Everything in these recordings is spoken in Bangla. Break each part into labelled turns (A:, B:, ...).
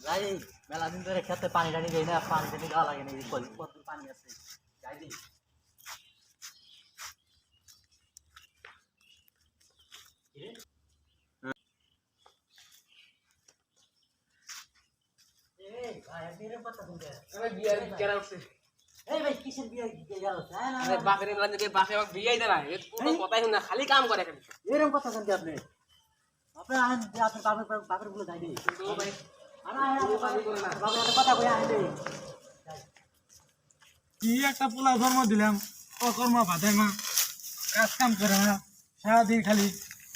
A: যাই মেলা দিন ধরে খেতে পানি টানি দেয় না, পানি টানি দেওয়া লাগে না, কত পানি আছে যাই দিই।
B: খালি কাম করে
A: এরকম কথা শুনতে আপনি আপনার বাপের গুলো যাই দিই। কথা কই আইলে
C: কি একটা পোলা জন্ম দিলাম, অকর্ম বাধে মা, কাজ কাম করে না, সারাদিন খালি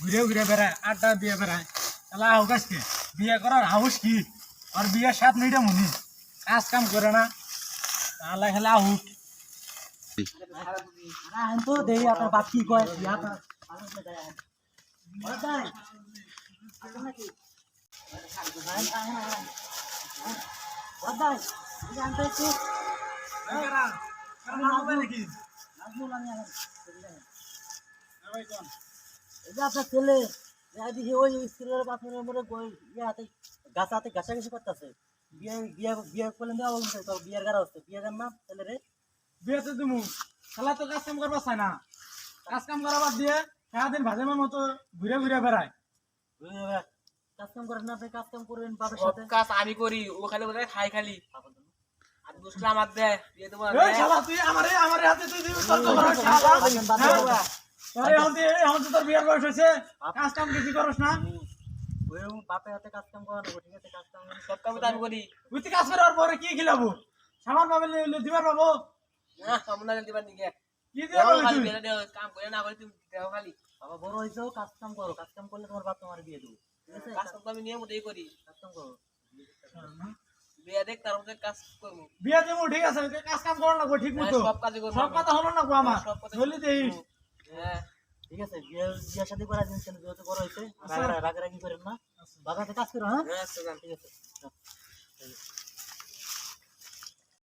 C: ঘুরে ঘুরে বেড়ায়, আড্ডা দিয়ে বেড়ায়। তাহলে আহুক আজকে বিয়ে করার হাউস কি? আর বিয়ের 7 মিনিটে মনি কাজ কাম করে না, তাহলে খেলে আহুক।
A: তো দেই আপনার বাপ কি কয় বিয়া আপনার ছেলে ওই স্কুলের বাথরুমের মধ্যে গাছাতে ঘাসাঘাসি করতেছে। বিয়ে বিয়ে বিয়ে করলেন তো বিয়ের গাড়া হচ্ছে, বিয়ে গান না ছেলে রে
C: বিয়েতে তুমি খেলা তো কাজ কাম করবা চাই না, কাজ কাম করাবার দিয়ে সারাদিন ভাজে মতো ঘুরে ঘুরে বেড়ায়।
A: কাজ কাম করেন না, আপনি কাজ কাম করবেন বাবার
B: সব
A: সাথে।
B: কাজ আমি করি, ও খালি বোধহয় খাই খালি আর দুষ্টা আমার দেয় বিয়ে দেবো
C: এই শালা তুই আমারে হাতে তুই তর্ক করিস শালা। আরে এখন তো তোর বিয়ের বয়স হয়েছে, কাজ কাম কিছু করস না।
A: বাপের হাতে কাজ কাম করানো, ঠিক আছে? কাজ কাম
B: সব কাম তো আমি করি
C: তুই তো কাজ করার পরে কি খিলাবো? সামান পাবে দিবার পাবো?
B: না সামনে দিবার দিকে
C: কি দিয়ে পাবি
B: খালি
C: তুই?
B: বেলা দেও কাম করে না করে তুমি দেও খালি
A: বাবা বড় হয়েছেও কাজ কাম করো, কাজ কাম করলে তোমার বাপ তোমার বিয়ে দেবো, ঠিক আছে?
B: কাজ কাম তো আমি নিয়মিতই করি,
A: কাজ কাম করো।
B: বিয়ে দেখ তার মধ্যে কাজ করবো।
C: বিয়ে দেবো ঠিক আছে, কাজ কাম করার লাগবো ঠিক মতো।
B: সব কাজই করবো
C: সব
B: আমি।
C: কথা হলো না গো আমার,
B: সব কথা
C: বলি দেই।
B: হ্যাঁ
A: ঠিক আছে, বিয়ে শাদী করার দিন ছেলে যেহেতু বড় হয়েছে, রাগারাগি করেন না, বাবা হাতে কাজ করো। হ্যাঁ
B: হ্যাঁ
A: ঠিক আছে।